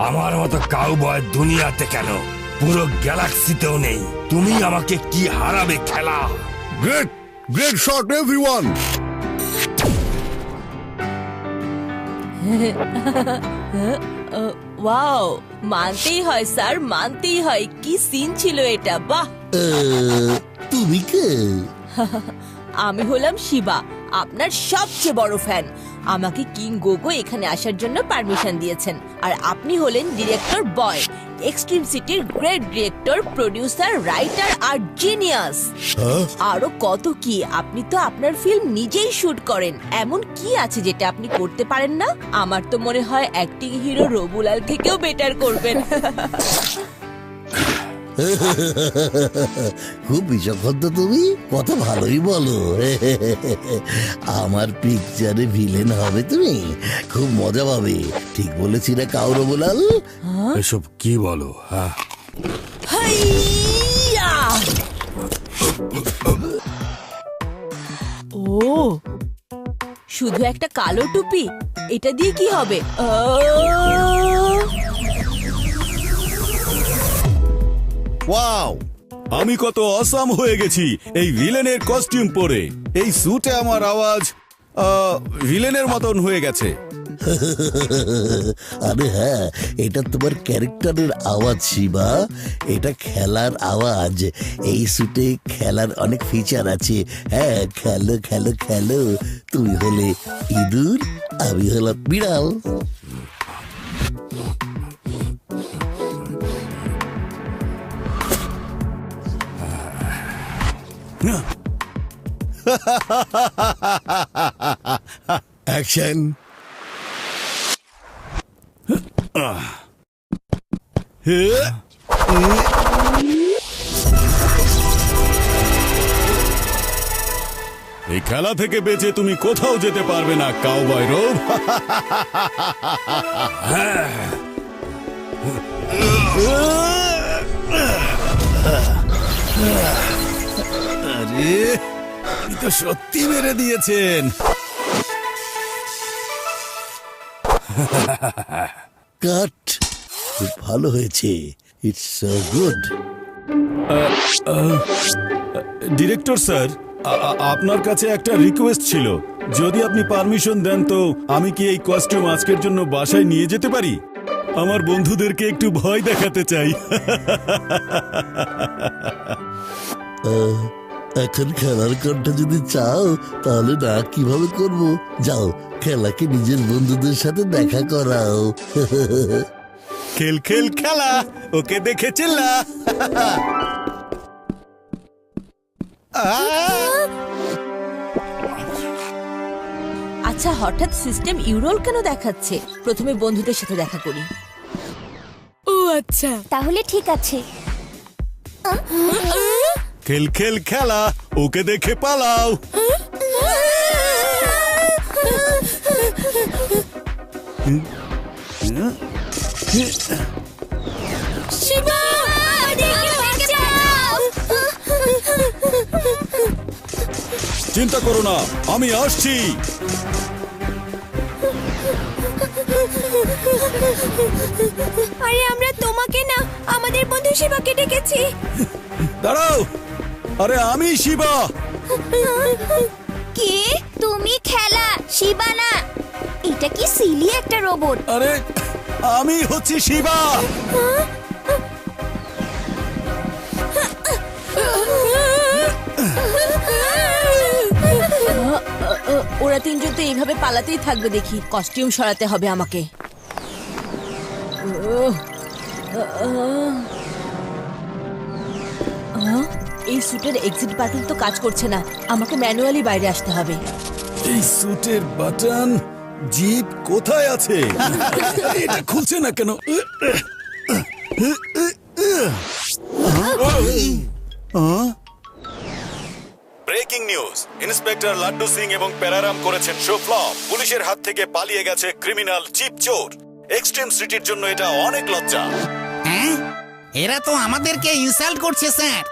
আমার মতো কাউবয় দুনিয়াতে কেন, পুরো গ্যালাক্সিতেও নেই। তুমি আমাকে কি হারাবে খেলা? Great great shot everyone. Wow, মানতেই হয় স্যার, মানতেই হয়। কি সিন ছিল এটা, বাহ। তুমি কে? আমি হলাম শিবা, আপনার সবচেয়ে বড় ফ্যান। আমাকে কিং গোগো এখানে আসার জন্য পারমিশন দিয়েছেন। আর আপনি হলেন ডিরেক্টর বয়, এক্সট্রিম সিটির great director, producer, writer are genius. আরো কত কি। আপনি তো আপনার ফিল্ম নিজেই শুট করেন। এমন কি আছে যেটা আপনি করতে পারেন না? আমার তো মনে হয় অ্যাক্টিং হিরো রবুলাল থেকেও বেটার করবেন। খুব বিচক্ষণ তো তুমি, কথা ভালোই বলো। আমার পিকচারে ভিলেন হবে তুমি, খুব মজা পাবে। ঠিক বলেছি না কাউর বলাল? এসব কি বলো? হাইয়া! ও, শুধু একটা কালো টুপি, এটা দিয়ে কি হবে? ওয়াও, আমি কত অসাম হয়ে গেছি এই ভিলেনের কস্টিউম পরে। এই স্যুটে আমার আওয়াজ ভিলেনের মতন হয়ে গেছে। আরে হ্যাঁ, এটা তোমার ক্যারেক্টারের আওয়াজ শিবা, এটা খেলার আওয়াজ। এই স্যুটে খেলার অনেক ফিচার আছে। হ্যাঁ, খেলো খেলো খেলো। তুমি হলে ইঁদুর, আমি হলাম বিড়াল। অ্যাকশন। এই খেলা থেকে বেঁচে তুমি কোথাও যেতে পারবে না কাউবয় রব। আরে, আপনি তো সত্যি মেরে দিয়েছেন। কাট, খুব ভালো হয়েছে। It's so good. Director sir, আপনার কাছে একটা রিকোয়েস্ট ছিল। যদি আপনি পারমিশন দেন তো আমি কি এই কস্টিউম আজকের জন্য বাসায় নিয়ে যেতে পারি? আমার বন্ধুদেরকে একটু ভয় দেখাতে চাই। এখন খেলার কোনটা যদি চাও তাহলে না কিভাবে করব? যাও, খেলাকে নিজের বন্ধুদের সাথে দেখা করাও। খেল খেল খেলা, ওকে দেখে চিল্লা। আচ্ছা, হঠাৎ সিস্টেম ইউরোল কেন দেখাচ্ছে? প্রথমে বন্ধুদের সাথে দেখা করি। ও আচ্ছা, তাহলে ঠিক আছে। খেল খেল খেলা, ওকে দেখে পালাও। শিবা, চিন্তা করো না, আমি আসছি। আরে আমরা তোমাকে না, আমাদের বন্ধু শিবাকে ডেকেছি। দাঁড়াও, আরে আমি শিবা। কি? তুমি খেলা, শিবা না? এটা কি সিলি একটা রোবট? আরে আমি হচ্ছি শিবা। ওরা তিনজন তো এইভাবে পালাতেই থাকবে দেখি। কস্টিউম সরাতে হবে আমাকে। এই স্যুটের এক্সিট বাটন তো কাজ করছে না। আমাকে ম্যানুয়ালি বাইরে আসতে হবে। এই স্যুটের বাটন জিপ কোথায় আছে? এটা খুলছে না কেন? Breaking news, inspector Laddu Singh এবং প্যারারাম করেছেন শো ফ্লপ। পুলিশের হাত থেকে পালিয়ে গেছে ক্রিমিনাল চিপ চোর। এক্সট্রিম সিটির জন্য এটা অনেক লজ্জা। হ্যাঁ, এরা তো আমাদেরকে ইনসাল্ট করছে স্যার।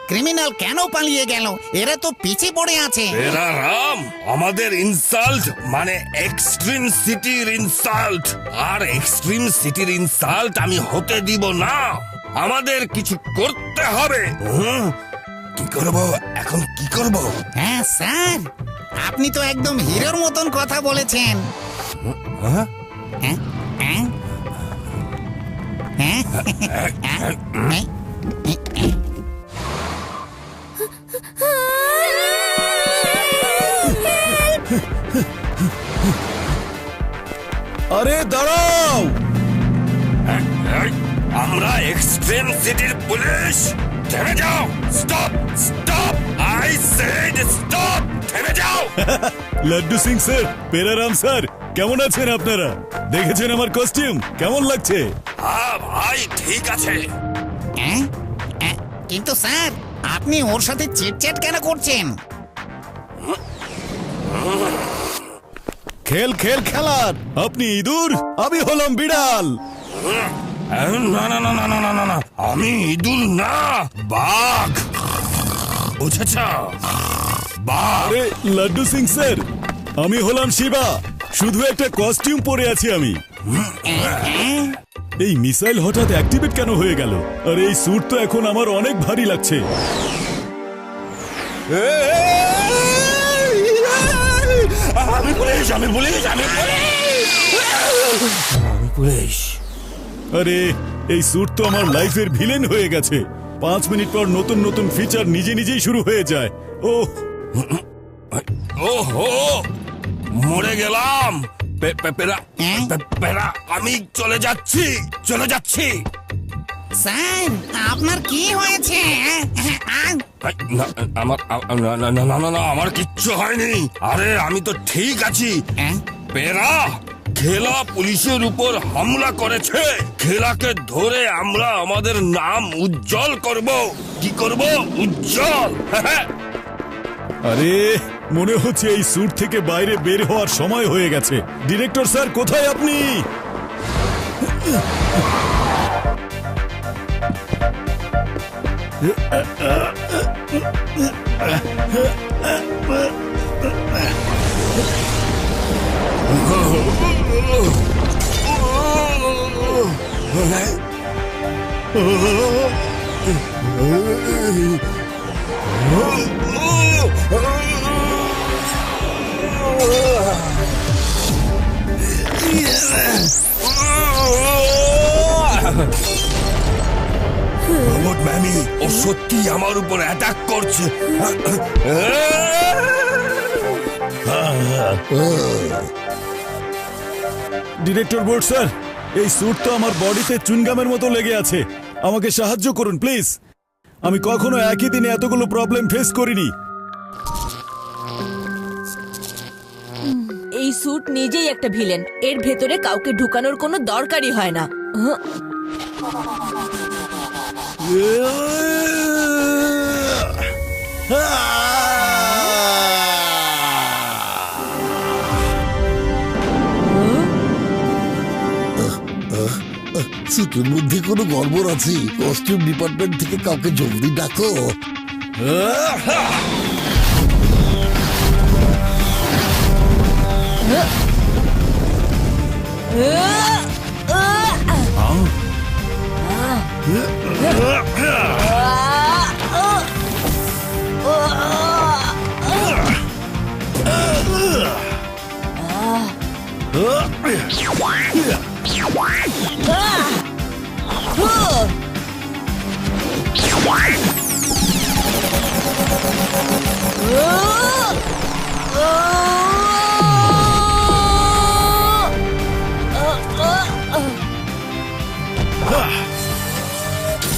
ক্রিমিনাল কেন পালিয়ে গেল? এরা তো পিছে পড়ে আছে। এরা রাম আমাদের ইনসাল্ট মানে এক্সট্রিম সিটির ইনসাল্ট, আর এক্সট্রিম সিটির ইনসাল্ট আমি হতে দিব না। আমাদের কিছু করতে হবে। কি করব এখন, কি করব? হ্যাঁ স্যার, আপনি তো একদম হিরোর মতন কথা বলেছেন। হ্যাঁ? হ্যাঁ? হ্যাঁ? হ্যাঁ? আরে দাঁড়াও! এই, আমরা এক্সট্রিম সিটির পুলিশ। থেমে যাও, stop stop, I said stop, থেমে যাও। লাড্ডু সিং স্যার, পেরারাম স্যার, কেমন আছেন আপনারা? দেখেছেন আমার কস্টিউম কেমন লাগছে? হ্যাঁ ভাই ঠিক আছে। হ্যাঁ? হ্যাঁ? কিন্তু স্যার, আপনি ওর সাথে চিটচ্যাট কেন করছেন? খেল খেল খেলার, আপনি ইঁদুর, আমি হলাম বিড়াল। না না না না না না না না, আমি ইঁদুর না, বাঘ, বুঝেছ? বাঘ। আরে লাড্ডু সিং স্যার, আমি হলাম শিবা, শুধু একটা কস্টিউম পরে আছি আমি। এই মিসাইল হঠাৎ অ্যাক্টিভেট কেন হয়ে গেল? আর এই স্যুট তো এখন আমার অনেক ভারী লাগছে। আমি পুলিশ, আমি পুলিশ, আমি পুলিশ। আরে এই স্যুট তো আমার লাইফের ভিলেন হয়ে গেছে। 5 মিনিট পর নতুন নতুন ফিচার নিজে নিজেই শুরু হয়ে যায়। ওহো, মরে গেলাম। পেরা, আমি চলে যাচ্ছি, চলে যাচ্ছি। স্যার, আপনার কি হয়েছে? আমার কিচ্ছু হয়নি। আরে আমি তো ঠিক আছি। পেরা, খেলা পুলিশের উপর হামলা করেছে। খেলাকে ধরে আমরা আমাদের নাম উজ্জ্বল করব। কি করব? উজ্জ্বল। আরে মনে হচ্ছে এই স্যুট থেকে বাইরে বের হওয়ার সময় হয়ে গেছে। ডিরেক্টর স্যার, কোথায় আপনি? রোবট ম্যামি, ও সত্যি আমার উপর অ্যাটাক করছে। ডিরেক্টর বোর্ড স্যার, এই স্যুট তো আমার বডিতে চুনগামের মতো লেগে আছে। আমাকে সাহায্য করুন প্লিজ। আমি কখনো একই দিনে এতগুলো প্রবলেম ফেস করিনি। এই স্যুট নিজেই একটা ভিলেন, এর ভেতরে কাউকে ঢুকানোর কোনো দরকারই হয় না। স্যুটের মধ্যে কোনো গড়বড় আছে? কস্টিউম ডিপার্টমেন্ট থেকে কাউকে জলদি ডাকো।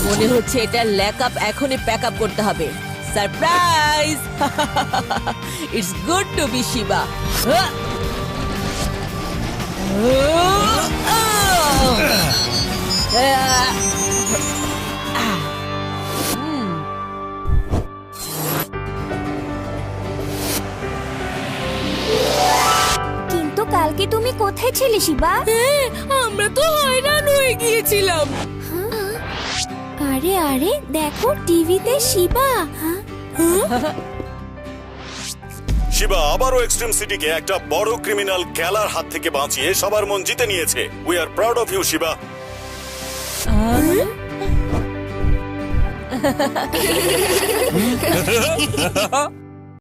মনে হচ্ছে এটা ল্যাক আপ এখনই প্যাক আপ করতে হবে। Surprise! It's good to be Shiva. কিন্তু কালকে তুমি কোথায় ছিলে শিবা? আমরা তো হয়রান হয়ে গিয়েছিলাম। আরে আরে দেখো টিভিতে শিবা। শিবা আবারও এক্সট্রিম সিটিকে একটা বড় ক্রিমিনাল খেলার হাত থেকে বাঁচিয়ে সবার মন জিতে নিয়েছে। We are proud of you Shiba.